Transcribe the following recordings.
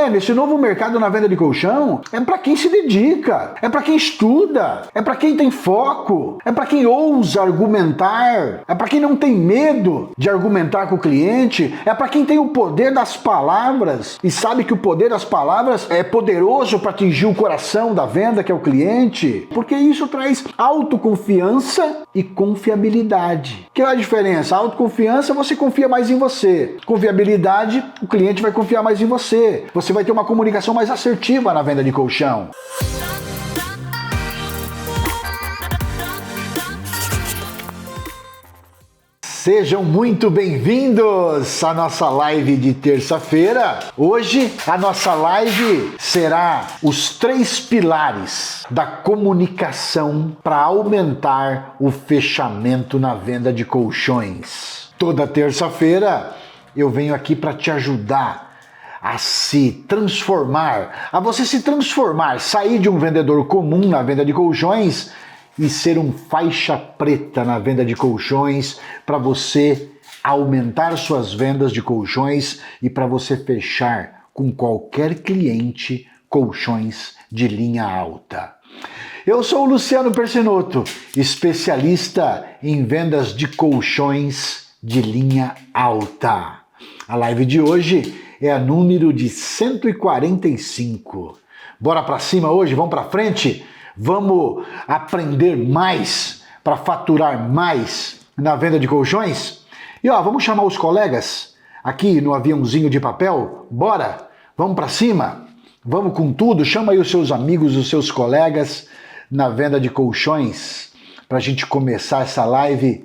vendo? Esse novo mercado na venda de colchão é para quem se dedica, é para quem estuda, é para quem tem foco, é para quem ousa argumentar, é para quem não tem medo de argumentar com o cliente, é para quem tem o poder das palavras e sabe que o poder das palavras é poderoso para atingir o coração da venda, que é o cliente, porque isso traz autoconfiança e confiabilidade. Que é a diferença? A autoconfiança, você confia mais em você. Confiabilidade, o cliente vai confiar mais em você. Você vai ter uma comunicação mais assertiva na venda de colchão. Sejam muito bem-vindos à nossa live de terça-feira. Hoje a nossa live será os 3 pilares da comunicação para aumentar o fechamento na venda de colchões. Toda terça-feira eu venho aqui para te ajudar a se transformar, a você se transformar, sair de um vendedor comum na venda de colchões e ser um faixa preta na venda de colchões, para você aumentar suas vendas de colchões e para você fechar com qualquer cliente colchões de linha alta. Eu sou o Luciano Persinotto, especialista em vendas de colchões de linha alta. A live de hoje é a número de 145. Bora para cima hoje? Vamos para frente? Vamos aprender mais para faturar mais na venda de colchões? E vamos chamar os colegas aqui no aviãozinho de papel? Bora? Vamos para cima? Vamos com tudo? Chama aí os seus amigos, os seus colegas na venda de colchões para a gente começar essa live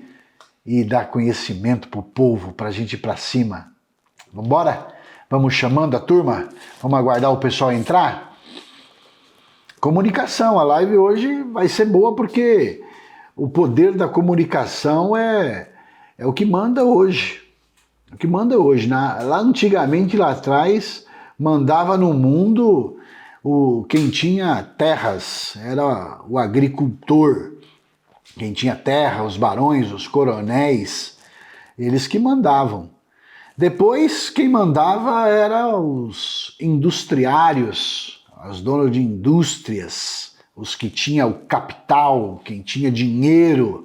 e dar conhecimento para o povo, para a gente ir para cima. Vamos embora? Vamos chamando a turma? Vamos aguardar o pessoal entrar? Comunicação, a live hoje vai ser boa porque o poder da comunicação é o que manda hoje. O que manda hoje. Lá antigamente, lá atrás, mandava no mundo quem tinha terras, era o agricultor. Quem tinha terra, os barões, os coronéis, eles que mandavam. Depois, quem mandava eram os industriários, os donos de indústrias, os que tinham o capital, quem tinha dinheiro.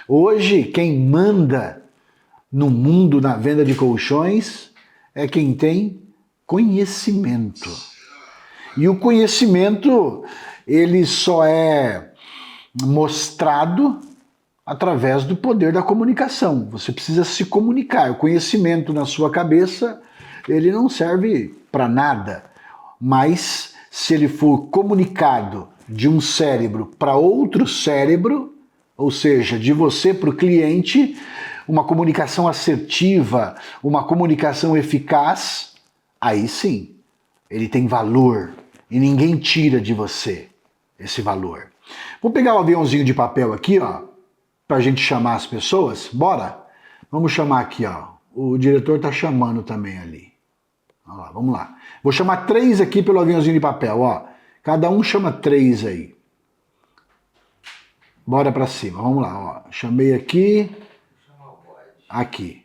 Hoje, quem manda no mundo na venda de colchões é quem tem conhecimento. E o conhecimento, ele só é mostrado através do poder da comunicação. Você precisa se comunicar. O conhecimento na sua cabeça, ele não serve para nada. Mas se ele for comunicado de um cérebro para outro cérebro, ou seja, de você para o cliente, uma comunicação assertiva, uma comunicação eficaz, aí sim, ele tem valor e ninguém tira de você esse valor. Vou pegar o aviãozinho de papel aqui, para a gente chamar as pessoas. Bora? Vamos chamar aqui, O diretor está chamando também ali. Vamos lá. Vou chamar 3 aqui pelo aviãozinho de papel, Cada um chama 3 aí. Bora pra cima, vamos lá, Chamei aqui. Aqui.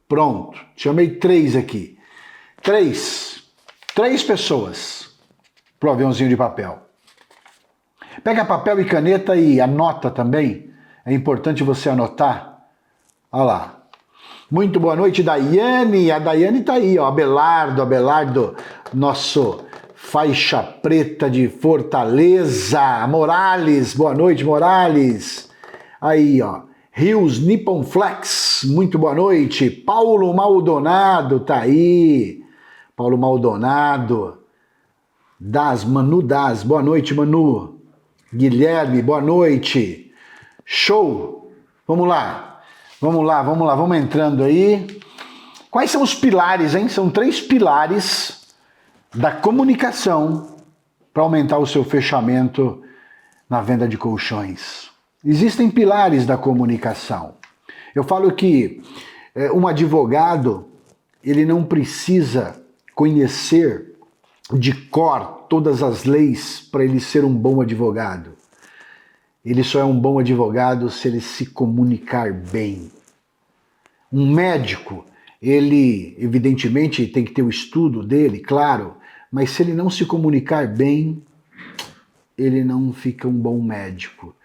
Pronto. Chamei 3 aqui. 3 pessoas pro aviãozinho de papel. Pega papel e caneta e anota também. É importante você anotar. Olha lá. Muito boa noite, Daiane. A Daiane tá aí, Abelardo, nosso faixa preta de Fortaleza. Morales, boa noite, Morales. Aí, Rios Nippon Flex, muito boa noite. Paulo Maldonado tá aí. Paulo Maldonado. Manu Das, boa noite, Manu. Guilherme, boa noite. Show. Vamos vamos entrando aí. Quais são os pilares, hein? São 3 pilares da comunicação para aumentar o seu fechamento na venda de colchões. Existem pilares da comunicação. Eu falo que um advogado, ele não precisa conhecer de cor todas as leis para ele ser um bom advogado. Ele só é um bom advogado se ele se comunicar bem. Um médico, ele, evidentemente, tem que ter o estudo dele, claro, mas se ele não se comunicar bem, ele não fica um bom médico.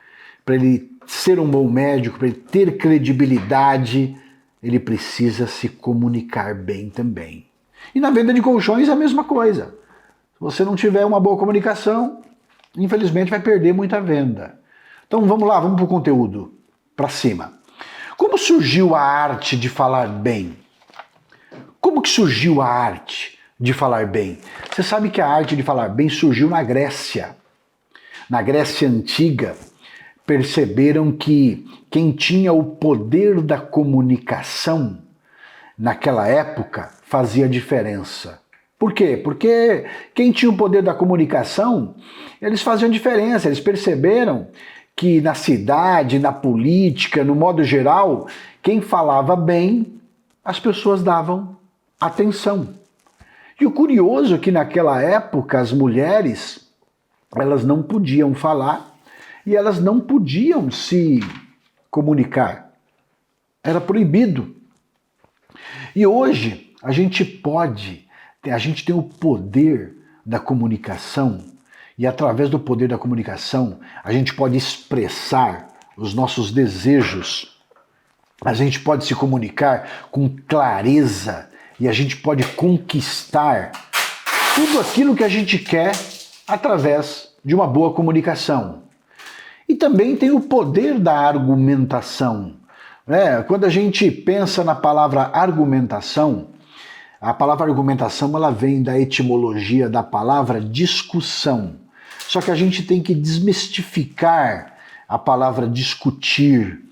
Para ele ser um bom médico, para ele ter credibilidade, ele precisa se comunicar bem também. E na venda de colchões é a mesma coisa. Se você não tiver uma boa comunicação, infelizmente vai perder muita venda. Então vamos lá, vamos para o conteúdo, para cima. Como surgiu a arte de falar bem? Como que surgiu a arte de falar bem? Você sabe que a arte de falar bem surgiu na Grécia. Na Grécia Antiga, perceberam que quem tinha o poder da comunicação naquela época fazia diferença. Por quê? Porque quem tinha o poder da comunicação, eles faziam diferença, eles perceberam que na cidade, na política, no modo geral, quem falava bem, as pessoas davam atenção. E o curioso é que naquela época as mulheres, elas não podiam falar e elas não podiam se comunicar. Era proibido. E hoje a gente tem o poder da comunicação e através do poder da comunicação a gente pode expressar os nossos desejos, a gente pode se comunicar com clareza e a gente pode conquistar tudo aquilo que a gente quer através de uma boa comunicação. E também tem o poder da argumentação. Quando a gente pensa na palavra argumentação, a palavra argumentação ela vem da etimologia da palavra discussão. Só que a gente tem que desmistificar a palavra discutir,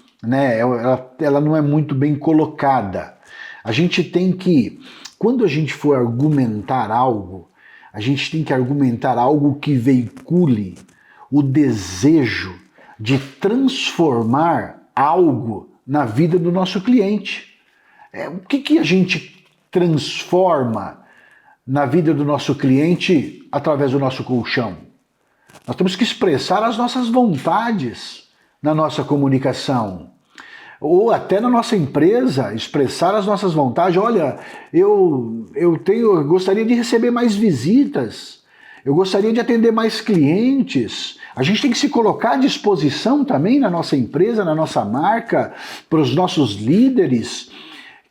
ela não é muito bem colocada. A gente tem que, quando a gente for argumentar algo, a gente tem que argumentar algo que veicule o desejo de transformar algo na vida do nosso cliente. O que a gente transforma na vida do nosso cliente através do nosso colchão? Nós temos que expressar as nossas vontades na nossa comunicação. Ou até na nossa empresa, expressar as nossas vontades. Olha, eu gostaria de receber mais visitas, eu gostaria de atender mais clientes. A gente tem que se colocar à disposição também na nossa empresa, na nossa marca, para os nossos líderes,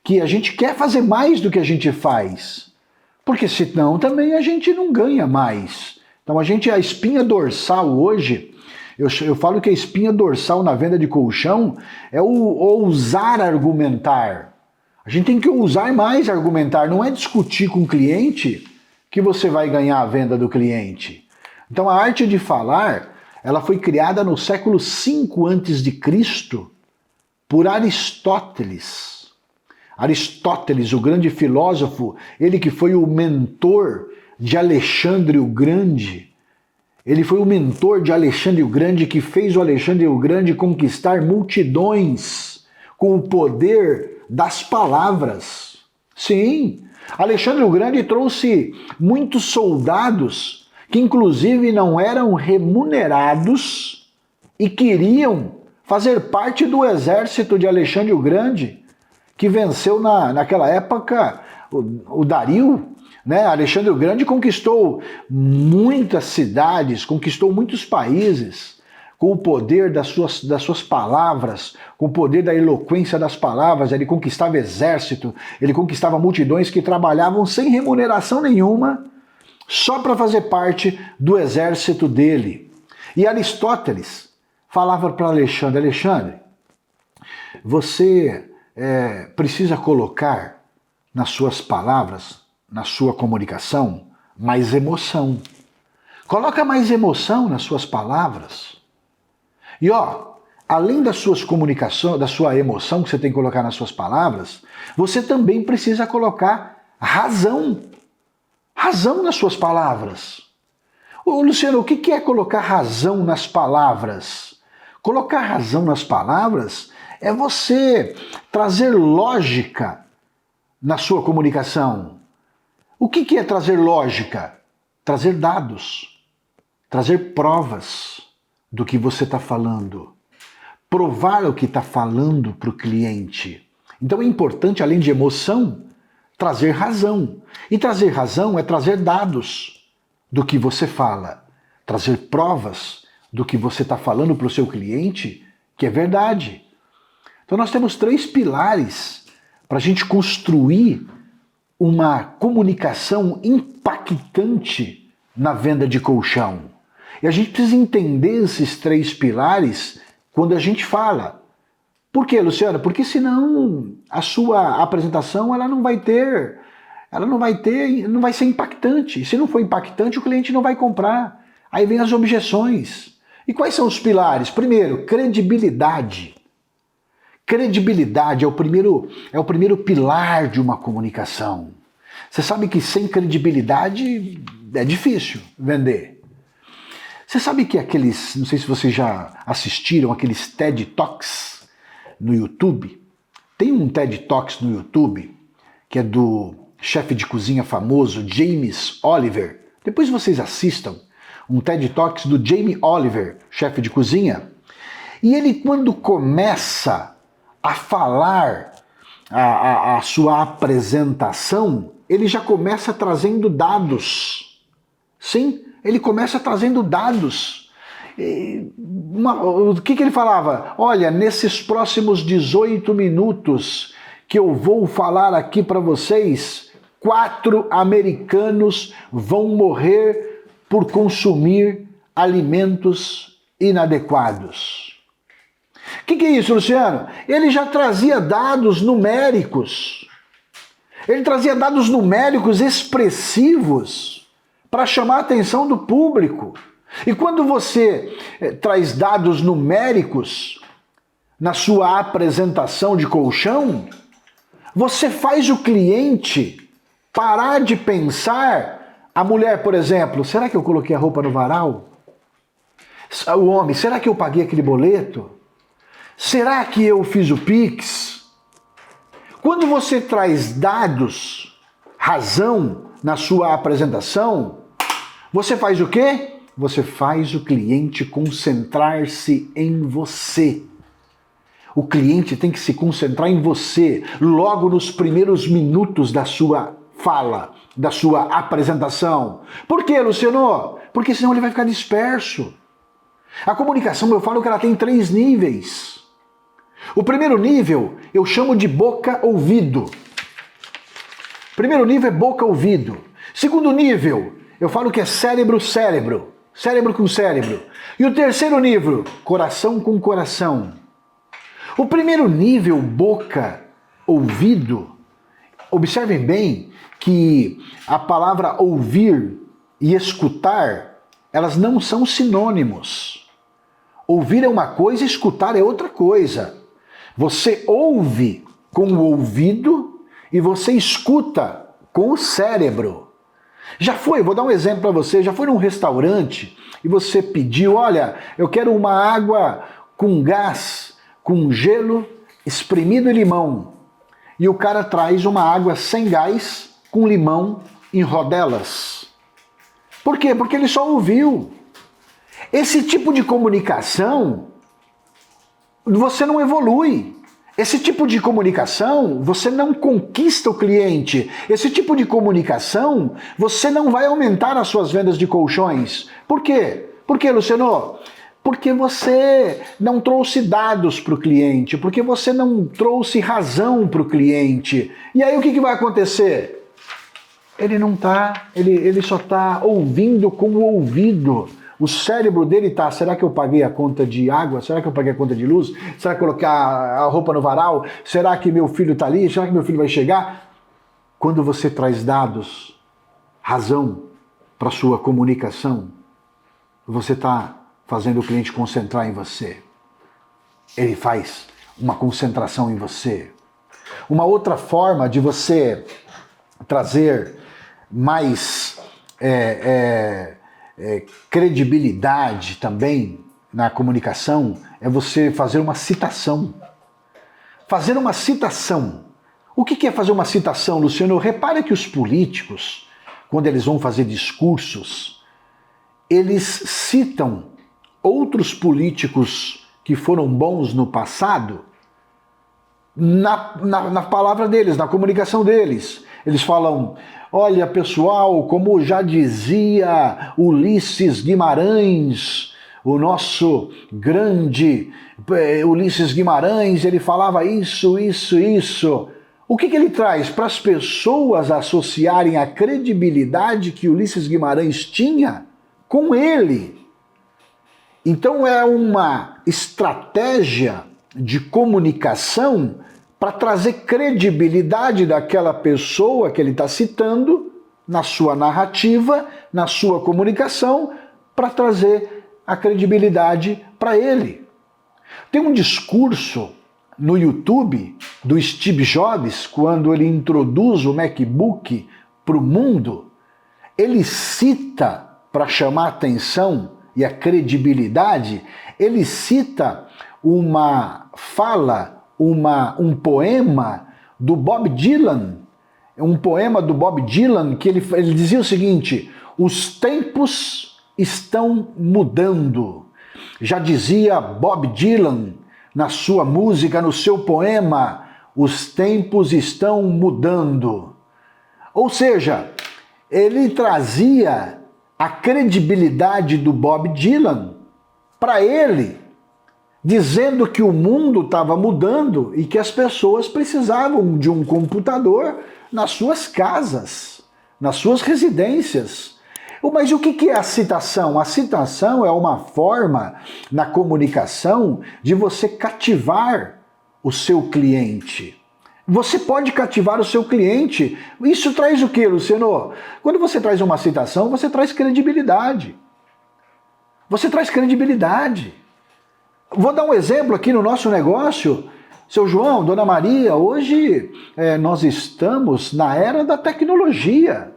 que a gente quer fazer mais do que a gente faz. Porque senão também a gente não ganha mais. Então a espinha dorsal hoje, eu falo que a espinha dorsal na venda de colchão é o ousar argumentar. A gente tem que ousar mais argumentar, não é discutir com o cliente que você vai ganhar a venda do cliente. Então a arte de falar, ela foi criada no século V a.C. por Aristóteles. Aristóteles, o grande filósofo, ele que foi o mentor de Alexandre o Grande. Ele foi o mentor de Alexandre o Grande que fez o Alexandre o Grande conquistar multidões com o poder das palavras. Sim, Alexandre o Grande trouxe muitos soldados que inclusive não eram remunerados e queriam fazer parte do exército de Alexandre o Grande, que venceu naquela época o Dario. Alexandre o Grande conquistou muitas cidades, conquistou muitos países, com o poder das suas palavras, com o poder da eloquência das palavras. Ele conquistava exército, ele conquistava multidões que trabalhavam sem remuneração nenhuma, só para fazer parte do exército dele. E Aristóteles falava para Alexandre: Alexandre, você precisa colocar nas suas palavras, na sua comunicação, mais emoção. Coloca mais emoção nas suas palavras. E além das suas comunicações, da sua emoção que você tem que colocar nas suas palavras, você também precisa colocar razão. Razão nas suas palavras. Ô, Luciano, o que é colocar razão nas palavras? Colocar razão nas palavras é você trazer lógica na sua comunicação. O que é trazer lógica? Trazer dados, trazer provas do que você está falando, provar o que está falando para o cliente. Então é importante, além de emoção, trazer razão. E trazer razão é trazer dados do que você fala, trazer provas do que você está falando para o seu cliente, que é verdade. Então nós temos 3 pilares para a gente construir uma comunicação impactante na venda de colchão. E a gente precisa entender esses 3 pilares quando a gente fala. Por quê, Luciano? Porque senão a sua apresentação ela não vai ser impactante. Se não for impactante, o cliente não vai comprar. Aí vem as objeções. E quais são os pilares? Primeiro, credibilidade. Credibilidade é o primeiro pilar de uma comunicação. Você sabe que sem credibilidade é difícil vender. Você sabe que não sei se vocês já assistiram aqueles TED Talks no YouTube. Tem um TED Talks no YouTube que é do chefe de cozinha famoso James Oliver. Depois vocês assistam um TED Talks do Jamie Oliver, chefe de cozinha. E ele, quando começa a falar a sua apresentação, ele já começa trazendo dados. Sim, ele começa trazendo dados. O que ele falava? Olha, nesses próximos 18 minutos que eu vou falar aqui para vocês, 4 americanos vão morrer por consumir alimentos inadequados. O que é isso, Luciano? Ele já trazia dados numéricos. Ele trazia dados numéricos expressivos para chamar a atenção do público. E quando você traz dados numéricos na sua apresentação de colchão, você faz o cliente parar de pensar. A mulher, por exemplo, será que eu coloquei a roupa no varal? O homem, será que eu paguei aquele boleto? Será que eu fiz o Pix? Quando você traz dados, razão na sua apresentação, você faz o quê? Você faz o cliente concentrar-se em você. O cliente tem que se concentrar em você logo nos primeiros minutos da sua fala, da sua apresentação. Por quê, Luciano? Porque senão ele vai ficar disperso. A comunicação, eu falo que ela tem 3 níveis. O primeiro nível eu chamo de boca-ouvido. Primeiro nível é boca-ouvido. Segundo nível, eu falo que é cérebro-cérebro. Cérebro com cérebro. E o terceiro nível, coração com coração. O primeiro nível, boca-ouvido, observem bem que a palavra ouvir e escutar, elas não são sinônimos. Ouvir é uma coisa, escutar é outra coisa. Você ouve com o ouvido e você escuta com o cérebro. Vou dar um exemplo para você, já foi num restaurante e você pediu, olha, eu quero uma água com gás, com gelo, espremido e limão. E o cara traz uma água sem gás, com limão em rodelas. Por quê? Porque ele só ouviu. Esse tipo de comunicação, você não evolui. Esse tipo de comunicação, você não conquista o cliente. Esse tipo de comunicação, você não vai aumentar as suas vendas de colchões. Por quê? Por quê, Luciano? Porque você não trouxe dados para o cliente, porque você não trouxe razão para o cliente. E aí o que vai acontecer? Ele só está ouvindo com o ouvido. O cérebro dele tá, será que eu paguei a conta de água? Será que eu paguei a conta de luz? Será que eu coloquei a roupa no varal? Será que meu filho está ali? Será que meu filho vai chegar? Quando você traz dados, razão para sua comunicação, você está fazendo o cliente concentrar em você. Ele faz uma concentração em você. Uma outra forma de você trazer mais credibilidade também na comunicação é você fazer uma citação. Fazer uma citação. O que é fazer uma citação, Luciano? Repare que os políticos, quando eles vão fazer discursos, eles citam outros políticos que foram bons no passado na palavra deles, na comunicação deles. Eles falam: olha, pessoal, como já dizia Ulisses Guimarães, o nosso grande Ulisses Guimarães, ele falava isso. O que ele traz para as pessoas associarem a credibilidade que Ulisses Guimarães tinha com ele? Então é uma estratégia de comunicação para trazer credibilidade daquela pessoa que ele está citando na sua narrativa, na sua comunicação, para trazer a credibilidade para ele. Tem um discurso no YouTube do Steve Jobs, quando ele introduz o MacBook para o mundo, ele cita, para chamar a atenção e a credibilidade, ele cita uma fala, um poema do Bob Dylan, um poema do Bob Dylan que ele dizia o seguinte: os tempos estão mudando. Já dizia Bob Dylan na sua música, no seu poema, os tempos estão mudando. Ou seja, ele trazia a credibilidade do Bob Dylan para ele, dizendo que o mundo estava mudando e que as pessoas precisavam de um computador nas suas casas, nas suas residências. Mas o que é a citação? A citação é uma forma na comunicação de você cativar o seu cliente. Você pode cativar o seu cliente. Isso traz o quê, Luciano? Quando você traz uma citação, você traz credibilidade. Você traz credibilidade. Vou dar um exemplo aqui no nosso negócio. Seu João, Dona Maria, hoje nós estamos na era da tecnologia.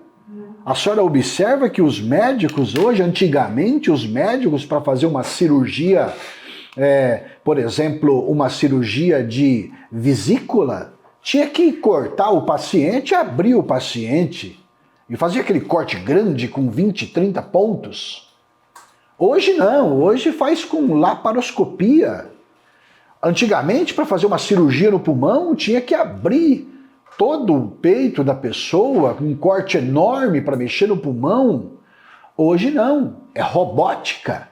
A senhora observa que os médicos hoje, antigamente, os médicos para fazer uma cirurgia, por exemplo, uma cirurgia de vesícula, tinha que cortar o paciente, abrir o paciente e fazer aquele corte grande com 20, 30 pontos. Hoje não, hoje faz com laparoscopia. Antigamente, para fazer uma cirurgia no pulmão, tinha que abrir todo o peito da pessoa, com um corte enorme para mexer no pulmão. Hoje não, é robótica.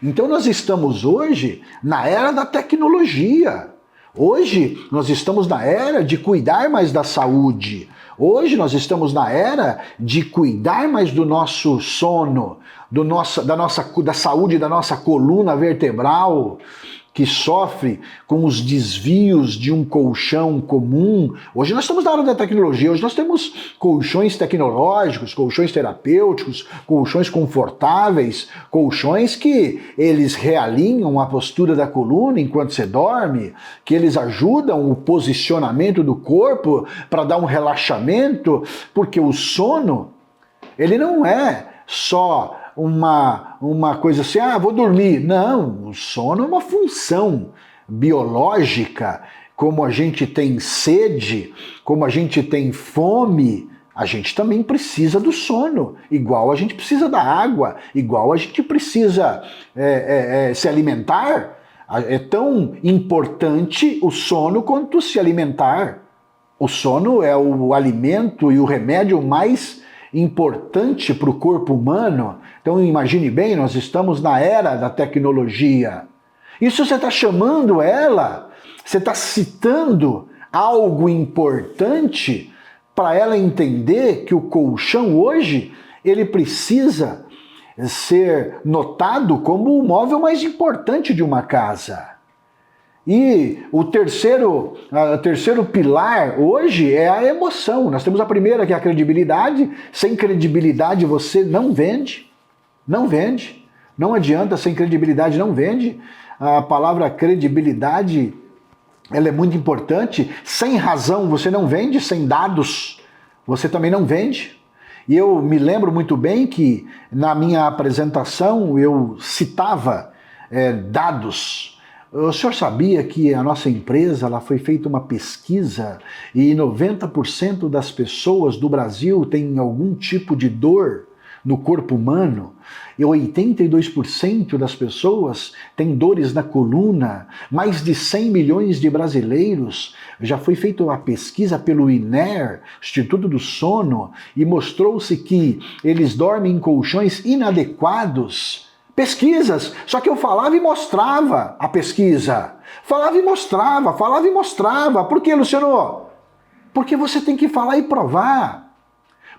Então nós estamos hoje na era da tecnologia. Hoje nós estamos na era de cuidar mais da saúde. Hoje nós estamos na era de cuidar mais do nosso sono, da saúde da nossa coluna vertebral, que sofre com os desvios de um colchão comum. Hoje nós estamos na área da tecnologia, hoje nós temos colchões tecnológicos, colchões terapêuticos, colchões confortáveis, colchões que eles realinham a postura da coluna enquanto você dorme, que eles ajudam o posicionamento do corpo para dar um relaxamento, porque o sono, ele não é só uma coisa assim, vou dormir. Não, o sono é uma função biológica. Como a gente tem sede, como a gente tem fome, a gente também precisa do sono, igual a gente precisa da água, igual a gente precisa se alimentar. É tão importante o sono quanto se alimentar. O sono é o alimento e o remédio mais importante para o corpo humano. Então imagine bem, nós estamos na era da tecnologia. Isso você está chamando ela, você está citando algo importante para ela entender que o colchão hoje, ele precisa ser notado como o móvel mais importante de uma casa. E o terceiro pilar hoje é a emoção. Nós temos a primeira, que é a credibilidade. Sem credibilidade você não vende. Não vende. Não adianta, sem credibilidade não vende. A palavra credibilidade, ela é muito importante. Sem razão você não vende, sem dados você também não vende. E eu me lembro muito bem que na minha apresentação eu citava dados. O senhor sabia que a nossa empresa foi feita uma pesquisa e 90% das pessoas do Brasil têm algum tipo de dor no corpo humano, e 82% das pessoas têm dores na coluna, mais de 100 milhões de brasileiros, já foi feita uma pesquisa pelo INER, Instituto do Sono, e mostrou-se que eles dormem em colchões inadequados. Pesquisas, só que eu falava e mostrava a pesquisa. Falava e mostrava, falava e mostrava. Por quê, Luciano? Porque você tem que falar e provar.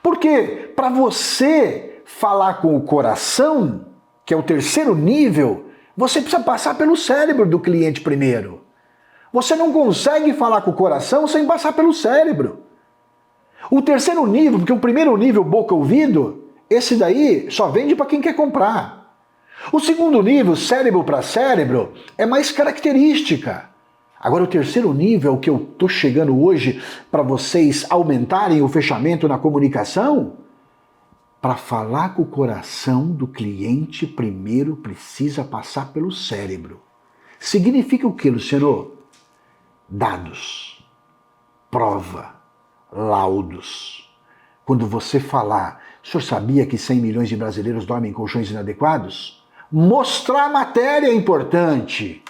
Porque para você falar com o coração, que é o terceiro nível, você precisa passar pelo cérebro do cliente primeiro. Você não consegue falar com o coração sem passar pelo cérebro. O terceiro nível, porque o primeiro nível, boca-ouvido, esse daí só vende para quem quer comprar. O segundo nível, cérebro para cérebro, é mais característica. Agora o terceiro nível, que eu estou chegando hoje para vocês aumentarem o fechamento na comunicação, para falar com o coração do cliente, primeiro precisa passar pelo cérebro. Significa o que, Luciano? Dados, prova, laudos. Quando você falar, o senhor sabia que 100 milhões de brasileiros dormem em colchões inadequados? Mostrar a matéria é importante.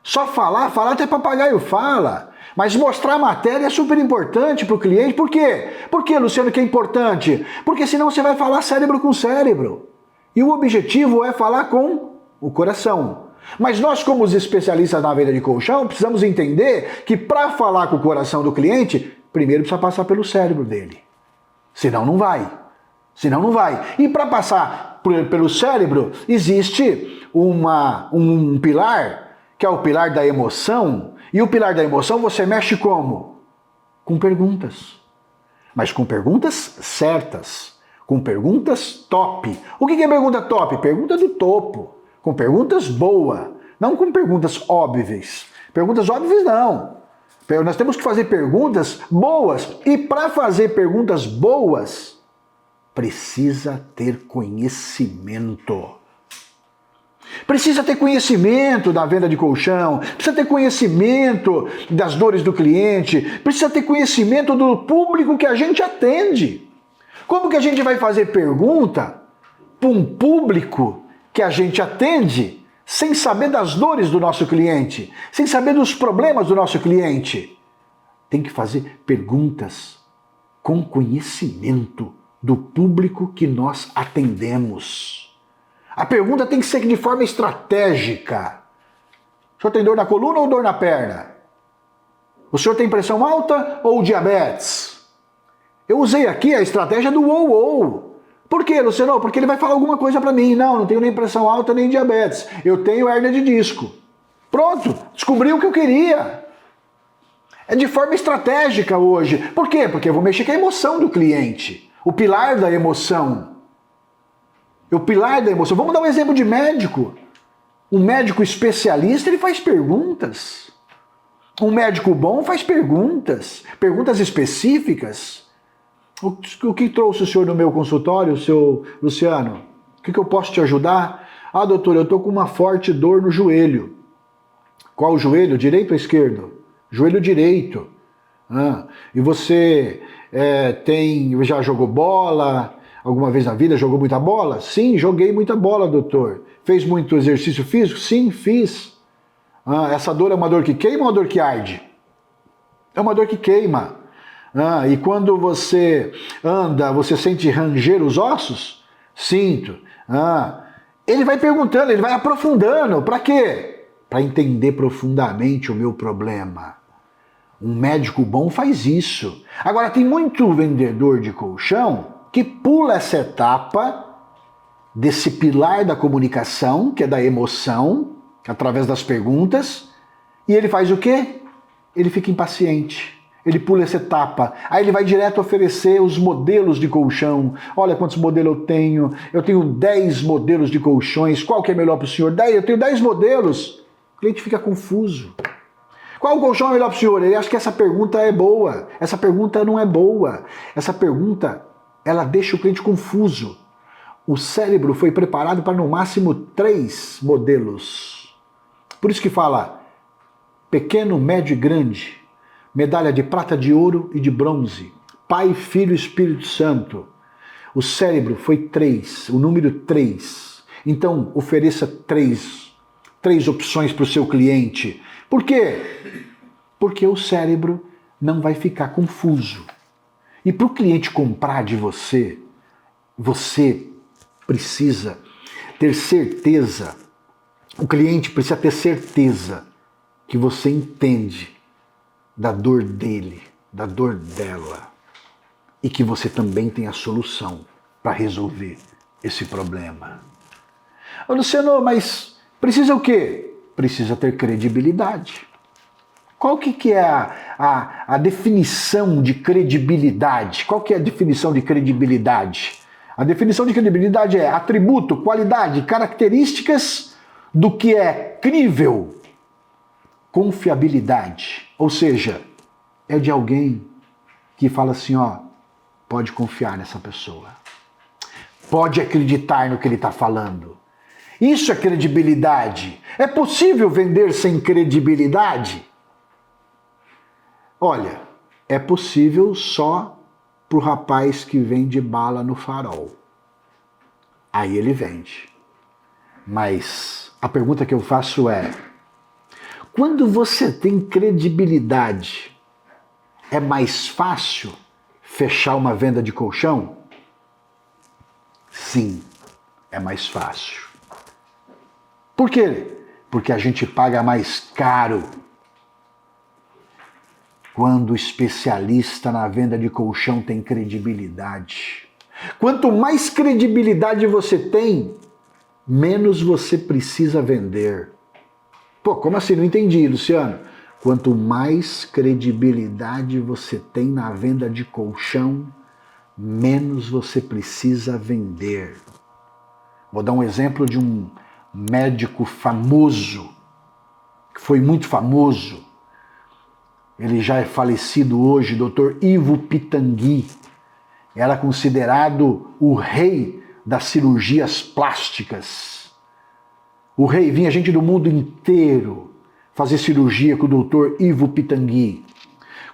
Só falar até papagaio fala. Mas mostrar a matéria é super importante para o cliente. Por quê? Por que, Luciano, que é importante? Porque senão você vai falar cérebro com cérebro. E o objetivo é falar com o coração. Mas nós, como os especialistas na venda de colchão, precisamos entender que para falar com o coração do cliente, primeiro precisa passar pelo cérebro dele. Senão não vai. Senão não vai. E para passar pelo cérebro, existe um pilar, que é o pilar da emoção. E o pilar da emoção você mexe como? Com perguntas. Mas com perguntas certas. Com perguntas top. O que é pergunta top? Pergunta do topo. Com perguntas boas. Não com perguntas óbvias. Perguntas óbvias não. Nós temos que fazer perguntas boas. E para fazer perguntas boas, precisa ter conhecimento. Precisa ter conhecimento da venda de colchão, precisa ter conhecimento das dores do cliente, precisa ter conhecimento do público que a gente atende. Como que a gente vai fazer pergunta para um público que a gente atende sem saber das dores do nosso cliente, sem saber dos problemas do nosso cliente? Tem que fazer perguntas com conhecimento do público que nós atendemos. A pergunta tem que ser de forma estratégica. O senhor tem dor na coluna ou dor na perna? O senhor tem pressão alta ou diabetes? Eu usei aqui a estratégia do ou. Por quê, Luciano? Porque ele vai falar alguma coisa para mim. Não tenho nem pressão alta nem diabetes. Eu tenho hérnia de disco. Pronto, descobri o que eu queria. É de forma estratégica hoje. Por quê? Porque eu vou mexer com a emoção do cliente. O pilar da emoção. O pilar da emoção. Vamos dar um exemplo de médico. Um médico especialista, ele faz perguntas. Um médico bom faz perguntas. Perguntas específicas. O que trouxe o senhor no meu consultório, seu Luciano? O que eu posso te ajudar? Ah, doutor, eu estou com uma forte dor no joelho. Qual joelho? Direito ou esquerdo? Joelho direito. E você já jogou bola? Alguma vez na vida jogou muita bola? Sim, joguei muita bola, doutor. Fez muito exercício físico? Sim, fiz. Essa dor é uma dor que queima ou uma dor que arde? É uma dor que queima. E quando você anda, você sente ranger os ossos? Sinto. Ele vai perguntando, ele vai aprofundando. Para quê? Para entender profundamente o meu problema. Um médico bom faz isso. Agora, tem muito vendedor de colchão que pula essa etapa desse pilar da comunicação, que é da emoção, através das perguntas, e ele faz o quê? Ele fica impaciente. Ele pula essa etapa. Aí ele vai direto oferecer os modelos de colchão. Olha quantos modelos eu tenho. Eu tenho 10 modelos de colchões. Qual que é melhor para o senhor? 10, eu tenho 10 modelos. O cliente fica confuso. Qual colchão é melhor para o senhor? Ele acha que essa pergunta é boa. Essa pergunta não é boa. Essa pergunta, ela deixa o cliente confuso. O cérebro foi preparado para no máximo 3 modelos. Por isso que fala pequeno, médio e grande. Medalha de prata, de ouro e de bronze. Pai, Filho e Espírito Santo. O cérebro foi 3, o número 3. Então, ofereça três opções para o seu cliente. Por quê? Porque o cérebro não vai ficar confuso. E para o cliente comprar de você, você precisa ter certeza, o cliente precisa ter certeza que você entende da dor dele, da dor dela, e que você também tem a solução para resolver esse problema. Ô Luciano, mas precisa o quê? Precisa ter credibilidade. Qual que é a definição de credibilidade? Qual que é a definição de credibilidade? A definição de credibilidade é atributo, qualidade, características do que é crível, confiabilidade. Ou seja, é de alguém que fala assim, ó, pode confiar nessa pessoa. Pode acreditar no que ele está falando. Isso é credibilidade. É possível vender sem credibilidade? Olha, é possível só pro rapaz que vende bala no farol. Aí ele vende. Mas a pergunta que eu faço é, quando você tem credibilidade, é mais fácil fechar uma venda de colchão? Sim, é mais fácil. Por quê? Porque a gente paga mais caro quando o especialista na venda de colchão tem credibilidade. Quanto mais credibilidade você tem, menos você precisa vender. Pô, como assim? Não entendi, Luciano. Quanto mais credibilidade você tem na venda de colchão, menos você precisa vender. Vou dar um exemplo de um médico famoso, que foi muito famoso. Ele já é falecido hoje, Dr. Ivo Pitangui. Era considerado o rei das cirurgias plásticas. O rei, vinha gente do mundo inteiro fazer cirurgia com o Dr. Ivo Pitangui.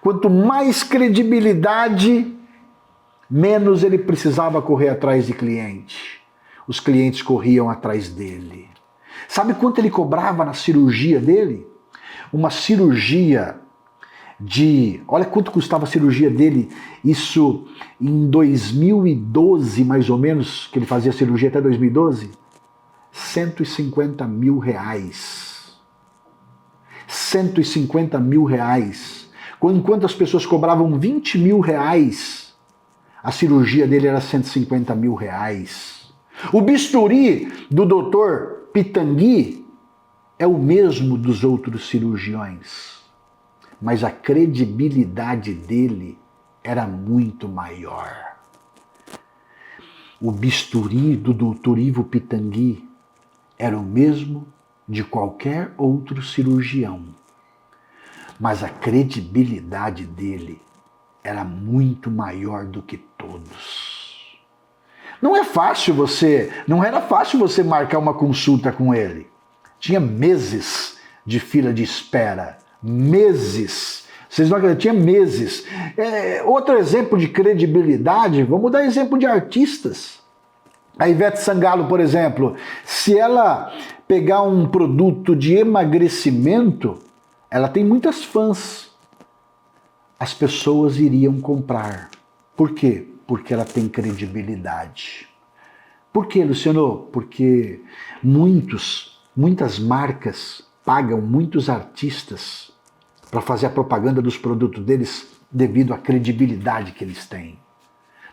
Quanto mais credibilidade, menos ele precisava correr atrás de cliente. Os clientes corriam atrás dele. Sabe quanto ele cobrava na cirurgia dele? Uma cirurgia olha quanto custava a cirurgia dele, isso em 2012, mais ou menos, que ele fazia cirurgia até 2012, 150 mil reais. 150 mil reais. Enquanto as pessoas cobravam 20 mil reais, a cirurgia dele era 150 mil reais. O bisturi do Dr. Pitangui é o mesmo dos outros cirurgiões, mas a credibilidade dele era muito maior. O bisturi do Dr. Ivo Pitangui era o mesmo de qualquer outro cirurgião, mas a credibilidade dele era muito maior do que todos. Não era fácil você marcar uma consulta com ele. Tinha meses de fila de espera. Meses. Vocês não acreditam? Tinha meses. Outro exemplo de credibilidade, vamos dar exemplo de artistas. A Ivete Sangalo, por exemplo, se ela pegar um produto de emagrecimento, ela tem muitas fãs. As pessoas iriam comprar. Por quê? Porque ela tem credibilidade. Por quê, Luciano? Porque muitas marcas pagam muitos artistas para fazer a propaganda dos produtos deles devido à credibilidade que eles têm.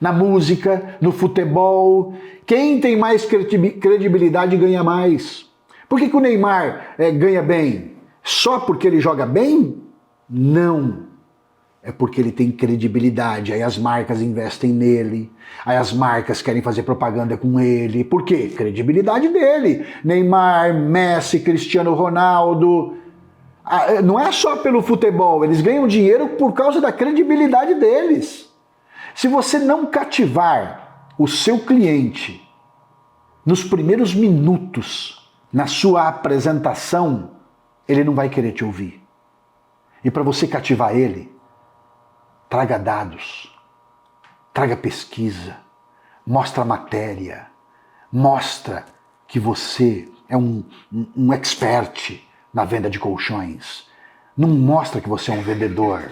Na música, no futebol, quem tem mais credibilidade ganha mais. Por que o Neymar ganha bem? Só porque ele joga bem? Não. É porque ele tem credibilidade, aí as marcas investem nele, aí as marcas querem fazer propaganda com ele. Por quê? Credibilidade dele. Neymar, Messi, Cristiano Ronaldo. Não é só pelo futebol, eles ganham dinheiro por causa da credibilidade deles. Se você não cativar o seu cliente nos primeiros minutos na sua apresentação, ele não vai querer te ouvir. E para você cativar ele, traga dados, traga pesquisa, mostra a matéria, mostra que você é um expert na venda de colchões. Não mostra que você é um vendedor.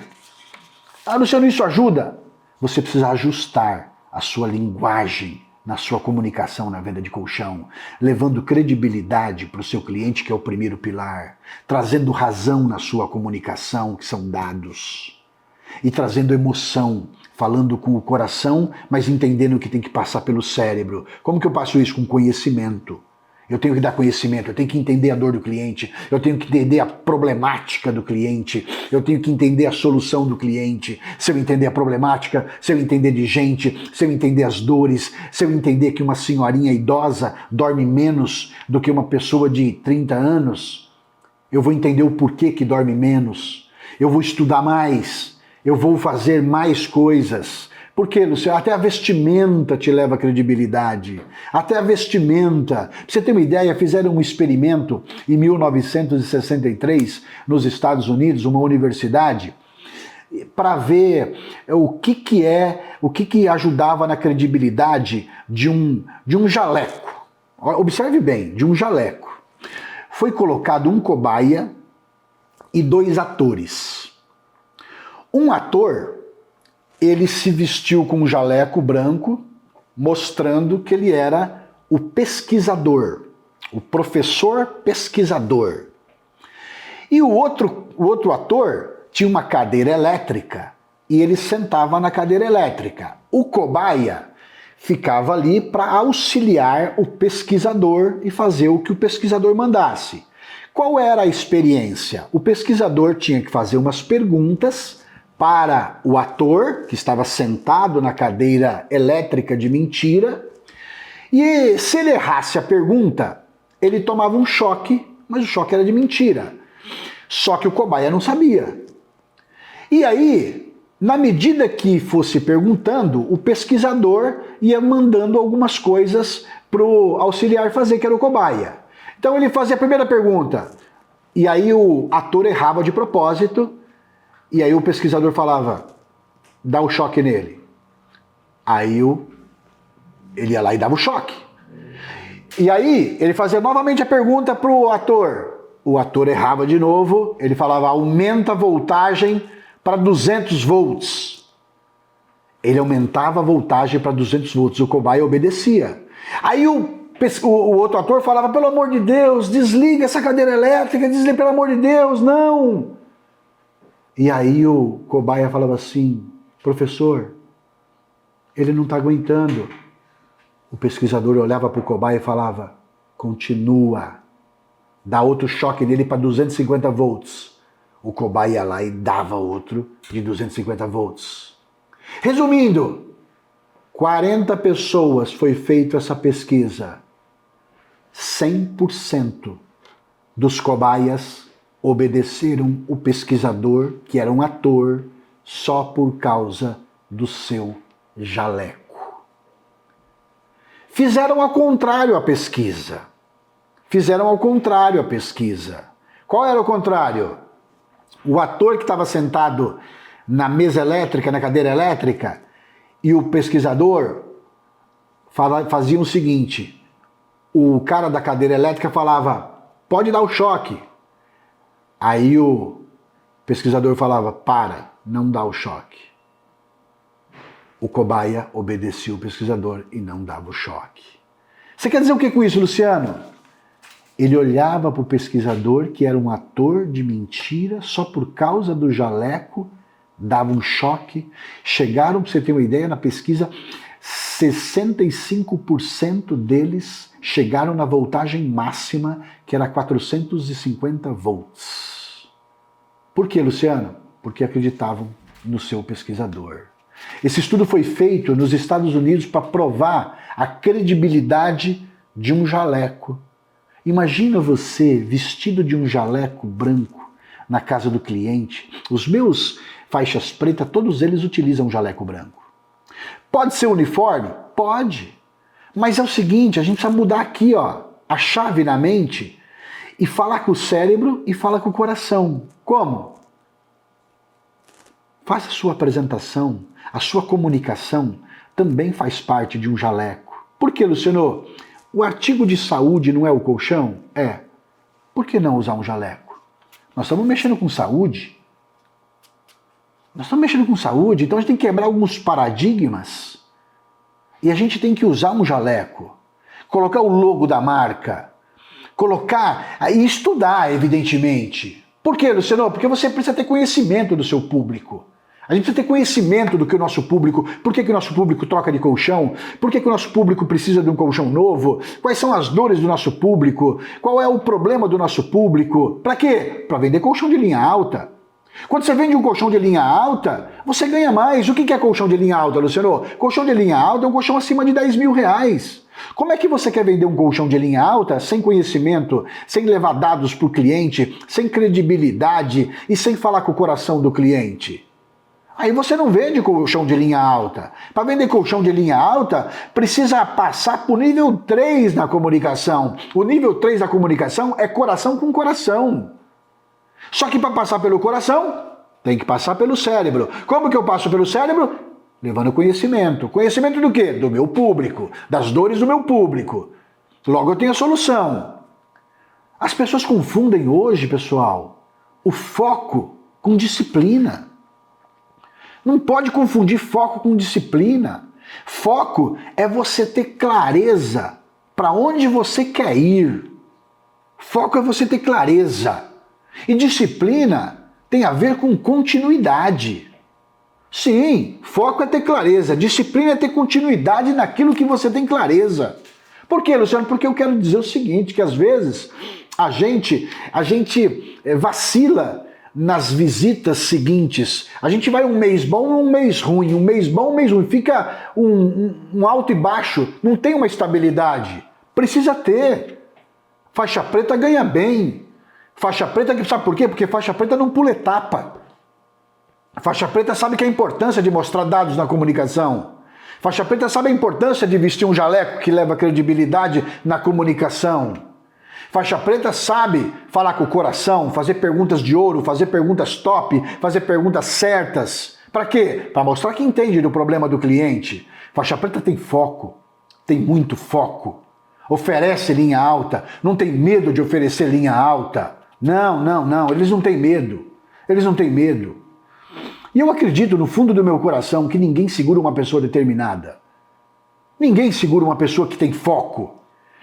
Ah, Luciano, isso ajuda? Você precisa ajustar a sua linguagem na sua comunicação na venda de colchão, levando credibilidade para o seu cliente, que é o primeiro pilar, trazendo razão na sua comunicação, que são dados, e trazendo emoção, falando com o coração, mas entendendo que tem que passar pelo cérebro. Como que eu passo isso? Com conhecimento. Eu tenho que dar conhecimento, eu tenho que entender a dor do cliente, eu tenho que entender a problemática do cliente, eu tenho que entender a solução do cliente. Se eu entender a problemática, se eu entender de gente, se eu entender as dores, se eu entender que uma senhorinha idosa dorme menos do que uma pessoa de 30 anos, eu vou entender o porquê que dorme menos, eu vou estudar mais, eu vou fazer mais coisas. Por quê, Luciano? Até a vestimenta te leva a credibilidade. Até a vestimenta. Pra você ter uma ideia, fizeram um experimento em 1963 nos Estados Unidos, uma universidade, para ver o que ajudava na credibilidade de um jaleco. Observe bem, de um jaleco. Foi colocado um cobaia e 2 atores. Um ator, ele se vestiu com um jaleco branco, mostrando que ele era o pesquisador, o professor pesquisador. E o outro ator tinha uma cadeira elétrica e ele sentava na cadeira elétrica. O cobaia ficava ali para auxiliar o pesquisador e fazer o que o pesquisador mandasse. Qual era a experiência? O pesquisador tinha que fazer umas perguntas para o ator, que estava sentado na cadeira elétrica de mentira, e se ele errasse a pergunta, ele tomava um choque, mas o choque era de mentira. Só que o cobaia não sabia. E aí, na medida que fosse perguntando, o pesquisador ia mandando algumas coisas para o auxiliar fazer, que era o cobaia. Então ele fazia a primeira pergunta, e aí o ator errava de propósito, e aí o pesquisador falava, dá o choque nele. Aí ele ia lá e dava o choque. E aí ele fazia novamente a pergunta para o ator. O ator errava de novo, ele falava, aumenta a voltagem para 200 volts. Ele aumentava a voltagem para 200 volts, o cobaia obedecia. Aí o outro ator falava, pelo amor de Deus, desliga essa cadeira elétrica, desliga, pelo amor de Deus, não! E aí o cobaia falava assim, professor, ele não está aguentando. O pesquisador olhava para o cobaia e falava, continua, dá outro choque nele para 250 volts. O cobaia ia lá e dava outro de 250 volts. Resumindo, 40 pessoas foi feita essa pesquisa. 100% dos cobaias obedeceram o pesquisador, que era um ator, só por causa do seu jaleco. Fizeram ao contrário a pesquisa. Qual era o contrário? O ator que estava sentado na mesa elétrica, na cadeira elétrica, e o pesquisador faziam o seguinte, o cara da cadeira elétrica falava, pode dar o choque. Aí o pesquisador falava, para, não dá o choque. O cobaia obedecia o pesquisador e não dava o choque. Você quer dizer o que com isso, Luciano? Ele olhava para o pesquisador, que era um ator de mentira, só por causa do jaleco, dava um choque. Chegaram, para você ter uma ideia, na pesquisa, 65% deles chegaram na voltagem máxima, que era 450 volts. Por quê, Luciano? Porque acreditavam no seu pesquisador. Esse estudo foi feito nos Estados Unidos para provar a credibilidade de um jaleco. Imagina você vestido de um jaleco branco na casa do cliente. Os meus faixas pretas, todos eles utilizam jaleco branco. Pode ser uniforme? Pode. Mas é o seguinte, a gente precisa mudar aqui, ó, a chave na mente e falar com o cérebro e falar com o coração. Como? Faça a sua apresentação, a sua comunicação também faz parte de um jaleco. Por que, Luciano? O artigo de saúde não é o colchão? É. Por que não usar um jaleco? Nós estamos mexendo com saúde. Nós estamos mexendo com saúde, então a gente tem que quebrar alguns paradigmas e a gente tem que usar um jaleco, colocar o logo da marca, colocar e estudar, evidentemente. Por quê, Luciano? Porque você precisa ter conhecimento do seu público. A gente precisa ter conhecimento do que o nosso público, por que o nosso público troca de colchão, por que o nosso público precisa de um colchão novo, quais são as dores do nosso público, qual é o problema do nosso público. Para quê? Para vender colchão de linha alta. Quando você vende um colchão de linha alta, você ganha mais. O que é colchão de linha alta, Luciano? Colchão de linha alta é um colchão acima de 10 mil reais. Como é que você quer vender um colchão de linha alta sem conhecimento, sem levar dados para o cliente, sem credibilidade e sem falar com o coração do cliente? Aí você não vende colchão de linha alta. Para vender colchão de linha alta, precisa passar para o nível 3 na comunicação. O nível 3 da comunicação é coração com coração. Só que para passar pelo coração, tem que passar pelo cérebro. Como que eu passo pelo cérebro? Levando conhecimento. Conhecimento do quê? Do meu público, das dores do meu público. Logo eu tenho a solução. As pessoas confundem hoje, pessoal, o foco com disciplina. Não pode confundir foco com disciplina. Foco é você ter clareza para onde você quer ir. Foco é você ter clareza. E disciplina tem a ver com continuidade. Sim, foco é ter clareza. Disciplina é ter continuidade naquilo que você tem clareza. Por quê, Luciano? Porque eu quero dizer o seguinte, que às vezes a gente vacila nas visitas seguintes. A gente vai um mês bom, um mês ruim, um mês bom, um mês ruim. Fica um alto e baixo, não tem uma estabilidade. Precisa ter. Faixa preta ganha bem. Faixa preta, sabe por quê? Porque faixa preta não pula etapa. Faixa preta sabe que é a importância de mostrar dados na comunicação. Faixa preta sabe a importância de vestir um jaleco que leva credibilidade na comunicação. Faixa preta sabe falar com o coração, fazer perguntas de ouro, fazer perguntas top, fazer perguntas certas. Para quê? Para mostrar que entende do problema do cliente. Faixa preta tem foco, tem muito foco. Oferece linha alta, não tem medo de oferecer linha alta. Não, eles não têm medo. Eles não têm medo. E eu acredito no fundo do meu coração que ninguém segura uma pessoa determinada. Ninguém segura uma pessoa que tem foco.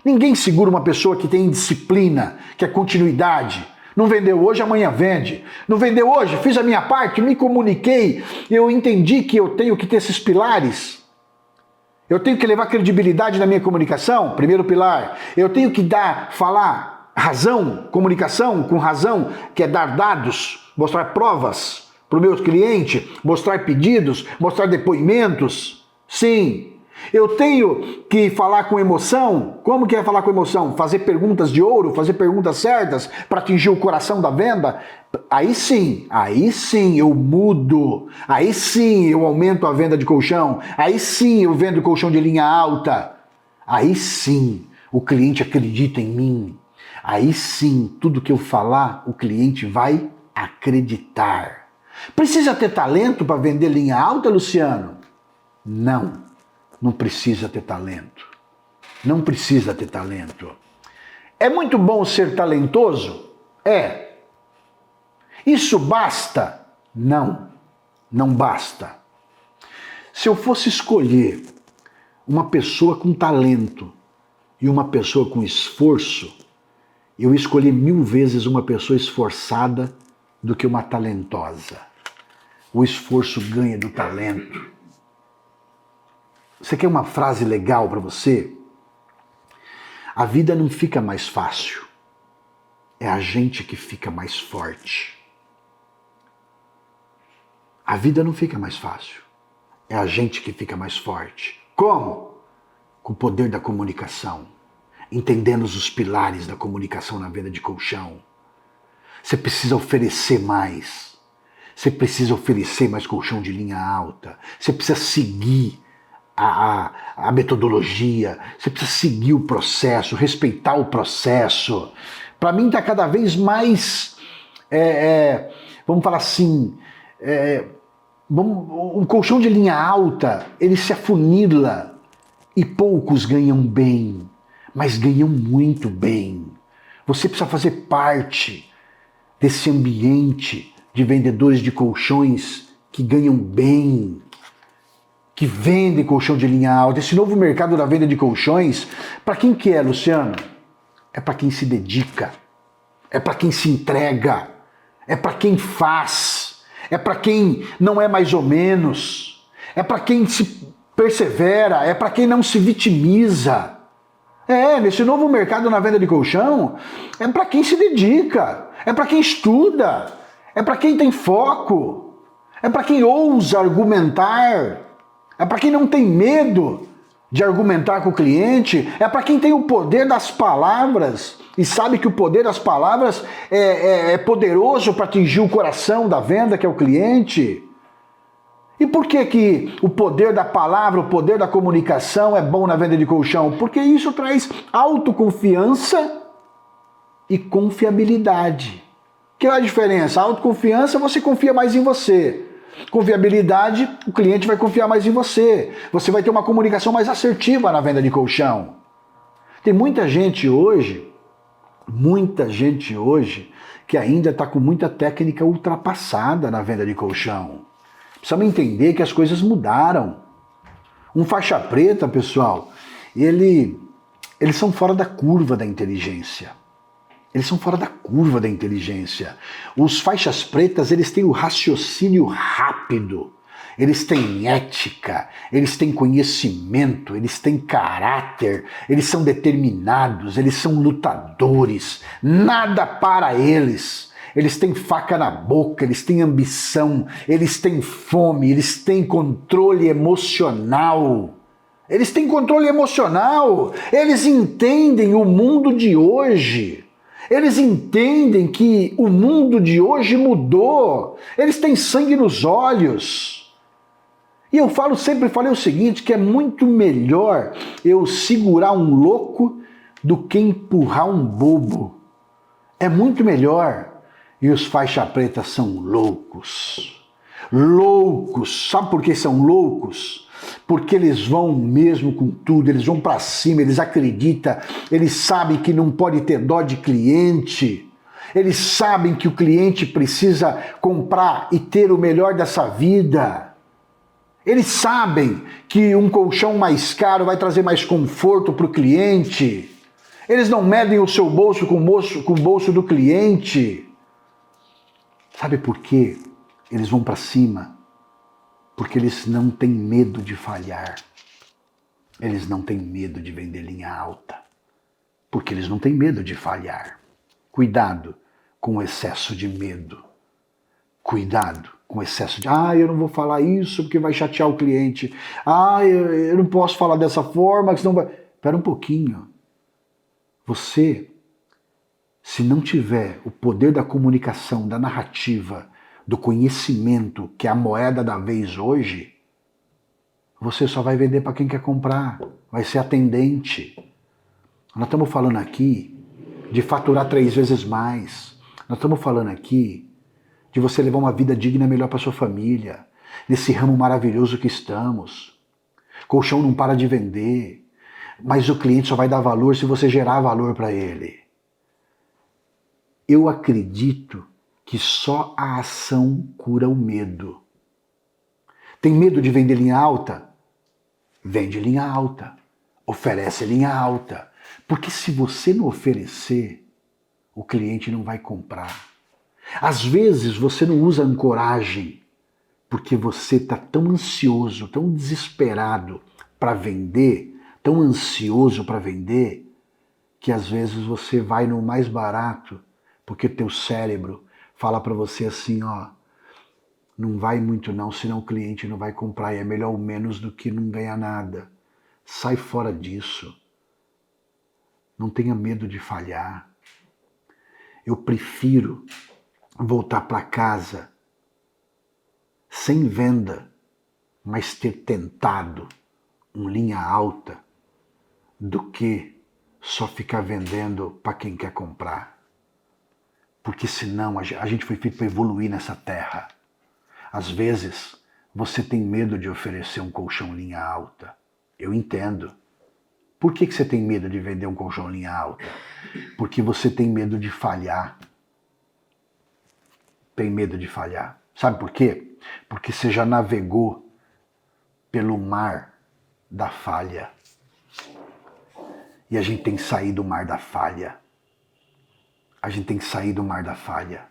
Ninguém segura uma pessoa que tem disciplina, que é continuidade. Não vendeu hoje, amanhã vende. Não vendeu hoje, fiz a minha parte, me comuniquei, eu entendi que eu tenho que ter esses pilares. Eu tenho que levar credibilidade na minha comunicação, primeiro pilar. Eu tenho que falar razão, comunicação com razão, que é dar dados, mostrar provas para o meu cliente, mostrar pedidos, mostrar depoimentos. Sim. Eu tenho que falar com emoção. Como que é falar com emoção? Fazer perguntas de ouro, fazer perguntas certas para atingir o coração da venda. Aí sim eu mudo. Aí sim eu aumento a venda de colchão. Aí sim eu vendo colchão de linha alta. Aí sim o cliente acredita em mim. Aí sim, tudo que eu falar, o cliente vai acreditar. Precisa ter talento para vender linha alta, Luciano? Não precisa ter talento. Não precisa ter talento. É muito bom ser talentoso? É. Isso basta? Não basta. Se eu fosse escolher uma pessoa com talento e uma pessoa com esforço, eu escolhi 1000 vezes uma pessoa esforçada do que uma talentosa. O esforço ganha do talento. Você quer uma frase legal para você? A vida não fica mais fácil. É a gente que fica mais forte. A vida não fica mais fácil. É a gente que fica mais forte. Como? Com o poder da comunicação. Entendendo os pilares da comunicação na venda de colchão. Você precisa oferecer mais. Você precisa oferecer mais colchão de linha alta. Você precisa seguir a metodologia, você precisa seguir o processo, respeitar o processo. Para mim está cada vez mais, vamos falar assim, Um colchão de linha alta, ele se afunila e poucos ganham bem, mas ganham muito bem. Você precisa fazer parte desse ambiente de vendedores de colchões que ganham bem, que vendem colchão de linha alta. Esse novo mercado da venda de colchões, para quem que é, Luciano? É para quem se dedica, é para quem se entrega, é para quem faz, é para quem não é mais ou menos, é para quem se persevera, é para quem não se vitimiza. Nesse novo mercado na venda de colchão, é para quem se dedica, é para quem estuda, é para quem tem foco, é para quem ousa argumentar, é para quem não tem medo de argumentar com o cliente, é para quem tem o poder das palavras e sabe que o poder das palavras é poderoso para atingir o coração da venda, que é o cliente. E por que o poder da palavra, o poder da comunicação é bom na venda de colchão? Porque isso traz autoconfiança e confiabilidade. Que é a diferença? A autoconfiança, você confia mais em você. Confiabilidade, o cliente vai confiar mais em você. Você vai ter uma comunicação mais assertiva na venda de colchão. Tem muita gente hoje que ainda está com muita técnica ultrapassada na venda de colchão. Precisamos entender que as coisas mudaram. Um faixa preta, pessoal, eles são fora da curva da inteligência. Eles são fora da curva da inteligência. Os faixas pretas, eles têm o raciocínio rápido. Eles têm ética, eles têm conhecimento, eles têm caráter, eles são determinados, eles são lutadores. Nada para eles. Eles têm faca na boca, eles têm ambição, eles têm fome, eles têm controle emocional. Eles têm controle emocional, eles entendem o mundo de hoje. Eles entendem que o mundo de hoje mudou. Eles têm sangue nos olhos. E eu sempre falei o seguinte, que é muito melhor eu segurar um louco do que empurrar um bobo. É muito melhor. E os faixa preta são loucos. Loucos. Sabe por que são loucos? Porque eles vão mesmo com tudo, eles vão para cima, eles acreditam, eles sabem que não pode ter dó de cliente. Eles sabem que o cliente precisa comprar e ter o melhor dessa vida. Eles sabem que um colchão mais caro vai trazer mais conforto para o cliente. Eles não medem o seu bolso com o bolso do cliente. Sabe por quê? Eles vão para cima. Porque eles não têm medo de falhar. Eles não têm medo de vender linha alta. Porque eles não têm medo de falhar. Cuidado com o excesso de medo. Cuidado com o excesso de... eu não vou falar isso porque vai chatear o cliente. Eu não posso falar dessa forma, senão vai... Espera um pouquinho. Você... Se não tiver o poder da comunicação, da narrativa, do conhecimento, que é a moeda da vez hoje, você só vai vender para quem quer comprar, vai ser atendente. Nós estamos falando aqui de faturar 3 vezes mais. Nós estamos falando aqui de você levar uma vida digna melhor para sua família, nesse ramo maravilhoso que estamos. Colchão não para de vender, mas o cliente só vai dar valor se você gerar valor para ele. Eu acredito que só a ação cura o medo. Tem medo de vender linha alta? Vende linha alta. Oferece linha alta. Porque se você não oferecer, o cliente não vai comprar. Às vezes você não usa ancoragem porque você está tão ansioso, tão desesperado para vender, tão ansioso para vender, que às vezes você vai no mais barato porque teu cérebro fala para você assim, não vai muito não, senão o cliente não vai comprar, e é melhor o menos do que não ganhar nada. Sai fora disso. Não tenha medo de falhar. Eu prefiro voltar para casa sem venda, mas ter tentado uma linha alta, do que só ficar vendendo para quem quer comprar. Porque senão a gente foi feito para evoluir nessa terra. Às vezes você tem medo de oferecer um colchão linha alta. Eu entendo. Por que você tem medo de vender um colchão linha alta? Porque você tem medo de falhar. Tem medo de falhar. Sabe por quê? Porque você já navegou pelo mar da falha. E a gente tem que sair do mar da falha. A gente tem que sair do mar da falha.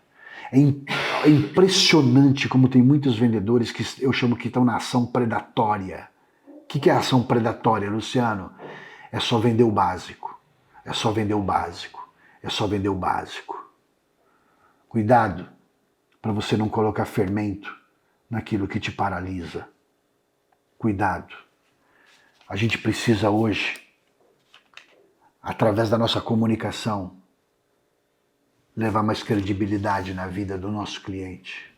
É impressionante como tem muitos vendedores que eu chamo que estão na ação predatória. O que é a ação predatória, Luciano? É só vender o básico. É só vender o básico. É só vender o básico. Cuidado para você não colocar fermento naquilo que te paralisa. Cuidado. A gente precisa hoje, através da nossa comunicação, levar mais credibilidade na vida do nosso cliente.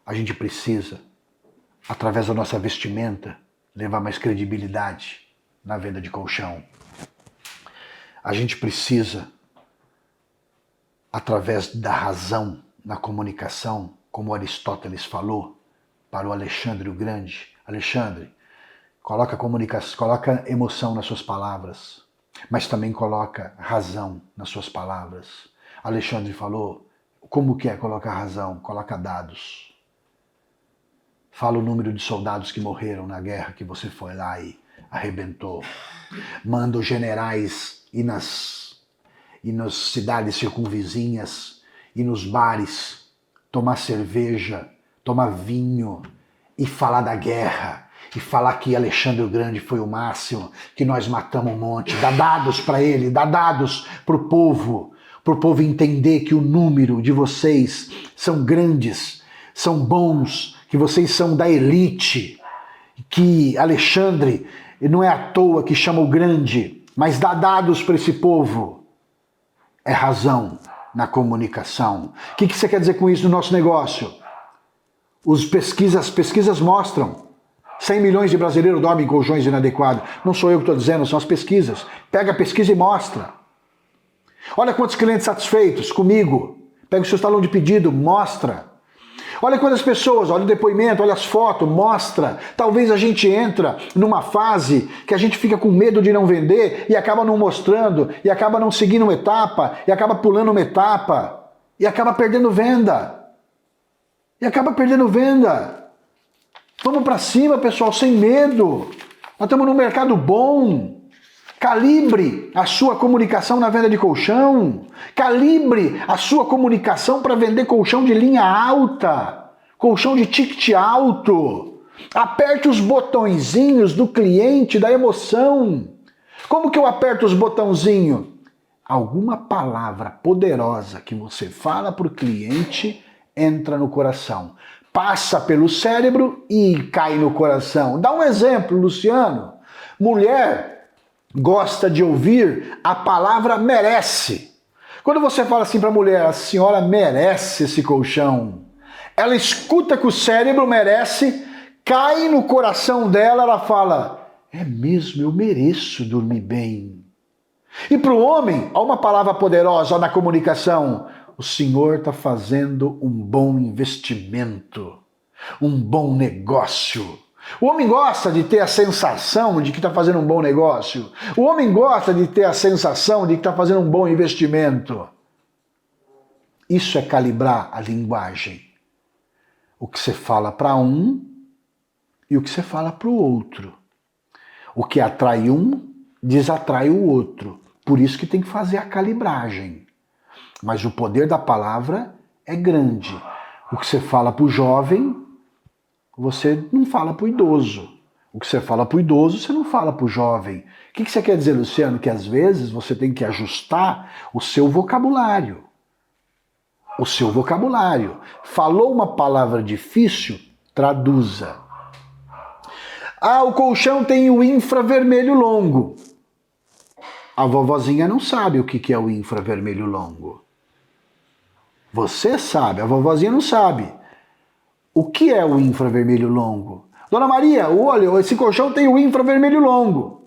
A gente precisa, através da nossa vestimenta, levar mais credibilidade na venda de colchão. A gente precisa, através da razão na comunicação, como Aristóteles falou para o Alexandre o Grande. Alexandre, coloca comunicação, coloca emoção nas suas palavras, mas também coloca razão nas suas palavras. Alexandre falou, como que é colocar razão? Coloca dados. Fala o número de soldados que morreram na guerra que você foi lá e arrebentou. Manda os generais ir nas cidades circunvizinhas e nos bares tomar cerveja, tomar vinho e falar da guerra. E falar que Alexandre o Grande foi o máximo, que nós matamos um monte. Dá dados para ele, dá dados para o povo entender que o número de vocês são grandes, são bons, que vocês são da elite, que Alexandre não é à toa que chama o Grande, mas dá dados para esse povo. É razão na comunicação. O que você quer dizer com isso no nosso negócio? As pesquisas mostram 100 milhões de brasileiros dormem em colchões inadequados. Não sou eu que estou dizendo, são as pesquisas. Pega a pesquisa e mostra. Olha quantos clientes satisfeitos comigo. Pega o seu talão de pedido, mostra. Olha quantas pessoas, olha o depoimento, olha as fotos, mostra. Talvez a gente entra numa fase que a gente fica com medo de não vender e acaba não mostrando, e acaba não seguindo uma etapa, e acaba pulando uma etapa, e acaba perdendo venda. Vamos para cima, pessoal, sem medo. Nós estamos num mercado bom. Calibre a sua comunicação na venda de colchão. Calibre a sua comunicação para vender colchão de linha alta. Colchão de ticket alto. Aperte os botõezinhos do cliente, da emoção. Como que eu aperto os botãozinhos? Alguma palavra poderosa que você fala para o cliente entra no coração. Passa pelo cérebro e cai no coração. Dá um exemplo, Luciano. Mulher gosta de ouvir a palavra merece. Quando você fala assim para a mulher, a senhora merece esse colchão, ela escuta que o cérebro merece, cai no coração dela, ela fala, é mesmo, eu mereço dormir bem. E para o homem, há uma palavra poderosa na comunicação, o senhor está fazendo um bom investimento, um bom negócio. O homem gosta de ter a sensação de que está fazendo um bom negócio. O homem gosta de ter a sensação de que está fazendo um bom investimento. Isso é calibrar a linguagem. O que você fala para um e o que você fala para o outro. O que atrai um, desatrai o outro. Por isso que tem que fazer a calibragem. Mas o poder da palavra é grande. O que você fala para o jovem, você não fala para o idoso. O que você fala para o idoso, você não fala para o jovem. O que você quer dizer, Luciano? Que às vezes você tem que ajustar o seu vocabulário. O seu vocabulário. Falou uma palavra difícil, traduza. Ah, o colchão tem o infravermelho longo. A vovozinha não sabe o que é o infravermelho longo. Você sabe, a vovozinha não sabe. O que é o infravermelho longo? Dona Maria, olha, esse colchão tem o infravermelho longo.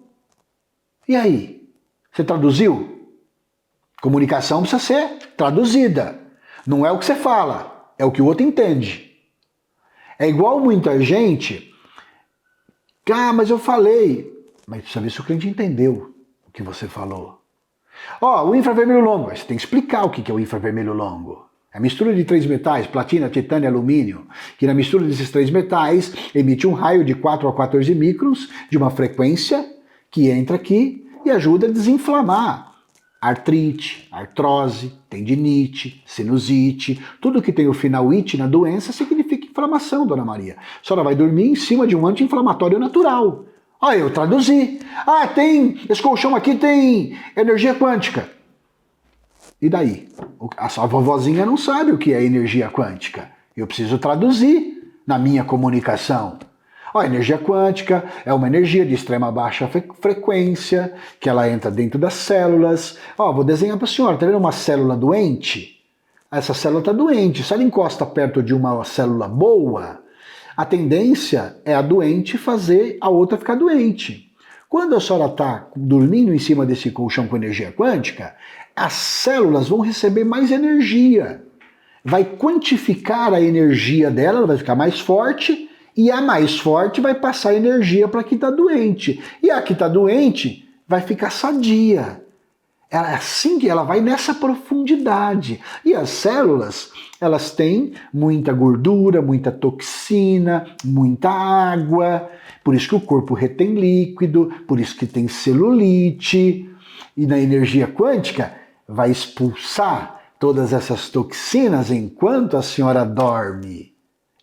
E aí? Você traduziu? Comunicação precisa ser traduzida. Não é o que você fala, é o que o outro entende. É igual muita gente, mas eu falei, mas precisa ver se o cliente entendeu o que você falou. O infravermelho longo, você tem que explicar o que é o infravermelho longo. É a mistura de 3 metais, platina, titânio e alumínio, que na mistura desses 3 metais emite um raio de 4 a 14 microns de uma frequência que entra aqui e ajuda a desinflamar artrite, artrose, tendinite, sinusite, tudo que tem o final ite na doença significa inflamação, dona Maria. A senhora vai dormir em cima de um anti-inflamatório natural. Eu traduzi. Esse colchão aqui tem energia quântica. E daí? A sua vovozinha não sabe o que é energia quântica. Eu preciso traduzir na minha comunicação. A energia quântica é uma energia de extrema baixa frequência, que ela entra dentro das células. Vou desenhar para a senhora, tá vendo uma célula doente? Essa célula está doente. Se ela encosta perto de uma célula boa, a tendência é a doente fazer a outra ficar doente. Quando a senhora está dormindo em cima desse colchão com energia quântica, as células vão receber mais energia. Vai quantificar a energia dela, ela vai ficar mais forte, e a mais forte vai passar energia para a que está doente. E a que está doente vai ficar sadia. É assim que ela vai nessa profundidade. E as células, elas têm muita gordura, muita toxina, muita água. Por isso que o corpo retém líquido, por isso que tem celulite. E na energia quântica vai expulsar todas essas toxinas enquanto a senhora dorme.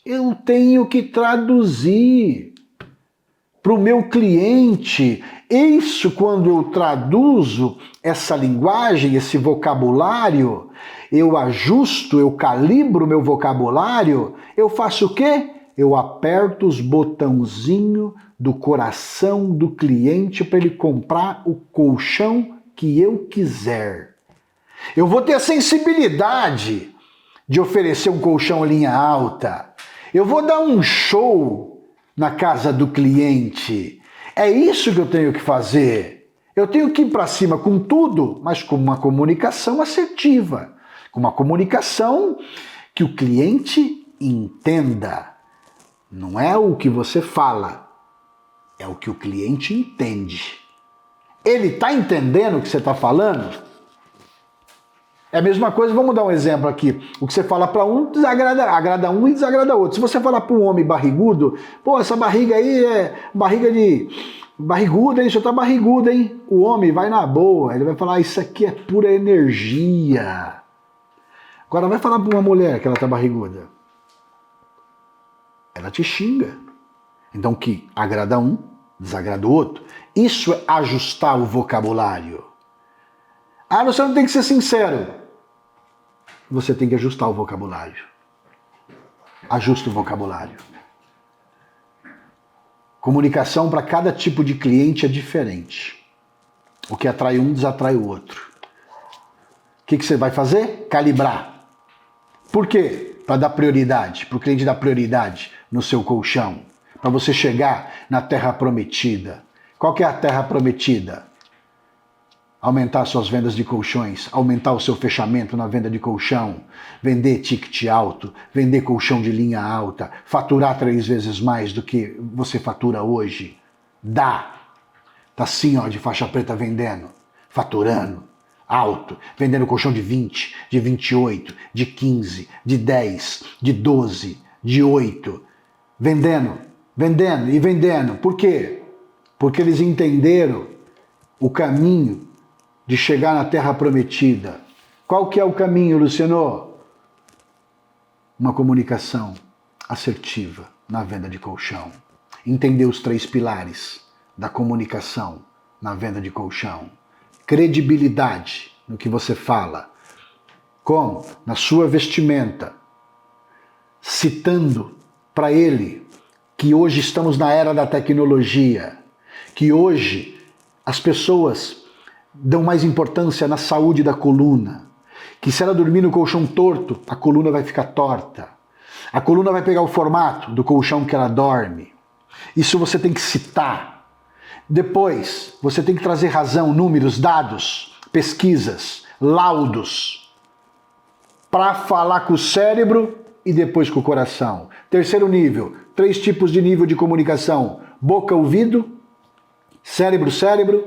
Eu tenho que traduzir para o meu cliente. Isso, quando eu traduzo essa linguagem, esse vocabulário, eu ajusto, eu calibro o meu vocabulário, eu faço o quê? Eu aperto os botãozinhos do coração do cliente para ele comprar o colchão que eu quiser. Eu vou ter a sensibilidade de oferecer um colchão linha alta. Eu vou dar um show na casa do cliente. É isso que eu tenho que fazer. Eu tenho que ir para cima com tudo, mas com uma comunicação assertiva. Com uma comunicação que o cliente entenda. Não é o que você fala, é o que o cliente entende. Ele está entendendo o que você está falando? É a mesma coisa, vamos dar um exemplo aqui. O que você fala para um agrada um e desagrada outro. Se você falar para um homem barrigudo, essa barriga aí é barriga de barriguda, hein? O senhor tá barrigudo, hein? O homem vai na boa, ele vai falar, isso aqui é pura energia. Agora vai falar para uma mulher que ela tá barriguda. Ela te xinga. Então que agrada um, desagrada o outro. Isso é ajustar o vocabulário. Você não tem que ser sincero. Você tem que ajustar o vocabulário. Ajusta o vocabulário. Comunicação para cada tipo de cliente é diferente. O que atrai um, desatrai o outro. O que você vai fazer? Calibrar. Por quê? Para dar prioridade, para o cliente dar prioridade no seu colchão. Para você chegar na terra prometida. Qual que é a terra prometida? Aumentar suas vendas de colchões, aumentar o seu fechamento na venda de colchão, vender ticket alto, vender colchão de linha alta, faturar 3 vezes mais do que você fatura hoje. Tá assim, de faixa preta vendendo, faturando, alto, vendendo colchão de 20, de 28, de 15, de 10, de 12, de 8, vendendo e vendendo. Por quê? Porque eles entenderam o caminho de chegar na terra prometida. Qual que é o caminho, Luciano? Uma comunicação assertiva na venda de colchão. Entender os 3 pilares da comunicação na venda de colchão. Credibilidade no que você fala. Como? Na sua vestimenta. Citando para ele que hoje estamos na era da tecnologia. Que hoje as pessoas dão mais importância na saúde da coluna, que se ela dormir no colchão torto, a coluna vai ficar torta. A coluna vai pegar o formato do colchão que ela dorme. Isso você tem que citar. Depois, você tem que trazer razão, números, dados, pesquisas, laudos, para falar com o cérebro e depois com o coração. Terceiro nível, 3 tipos de nível de comunicação: boca-ouvido, cérebro-cérebro,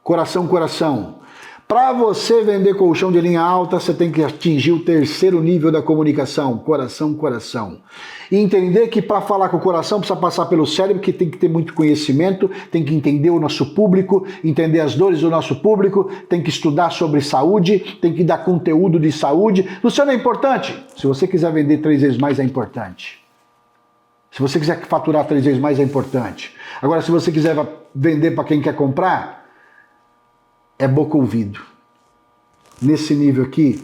coração-coração. Para você vender colchão de linha alta, você tem que atingir o terceiro nível da comunicação, coração-coração. E entender que para falar com o coração precisa passar pelo cérebro, que tem que ter muito conhecimento, tem que entender o nosso público, entender as dores do nosso público, tem que estudar sobre saúde, tem que dar conteúdo de saúde. Luciano, é importante? Se você quiser vender 3 vezes mais, é importante. Se você quiser faturar 3 vezes mais, é importante. Agora, se você quiser vender para quem quer comprar, é boca-ouvido. Nesse nível aqui,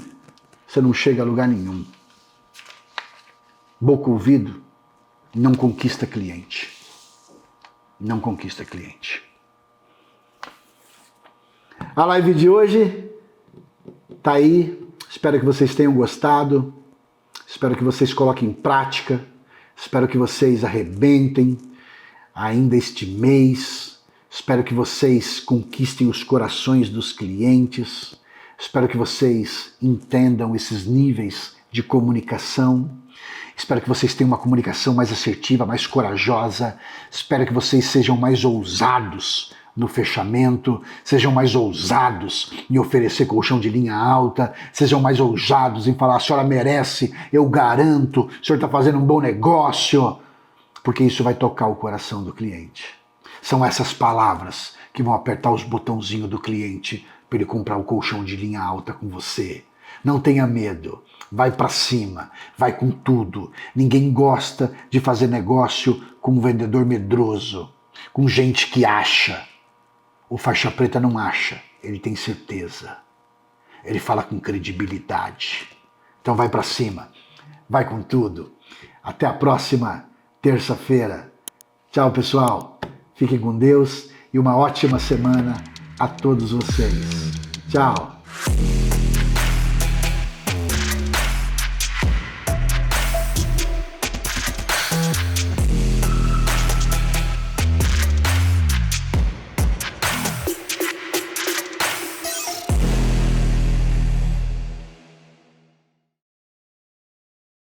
você não chega a lugar nenhum. Boca-ouvido não conquista cliente. Não conquista cliente. A live de hoje tá aí. Espero que vocês tenham gostado. Espero que vocês coloquem em prática. Espero que vocês arrebentem ainda este mês. Espero que vocês conquistem os corações dos clientes. Espero que vocês entendam esses níveis de comunicação. Espero que vocês tenham uma comunicação mais assertiva, mais corajosa. Espero que vocês sejam mais ousados no fechamento, sejam mais ousados em oferecer colchão de linha alta, sejam mais ousados em falar: a senhora merece, eu garanto, o senhor está fazendo um bom negócio, porque isso vai tocar o coração do cliente. São essas palavras que vão apertar os botãozinhos do cliente para ele comprar o colchão de linha alta com você. Não tenha medo, vai para cima, vai com tudo. Ninguém gosta de fazer negócio com um vendedor medroso, com gente que acha. O faixa preta não acha, ele tem certeza. Ele fala com credibilidade. Então vai para cima, vai com tudo. Até a próxima terça-feira. Tchau, pessoal. Fiquem com Deus e uma ótima semana a todos vocês. Tchau!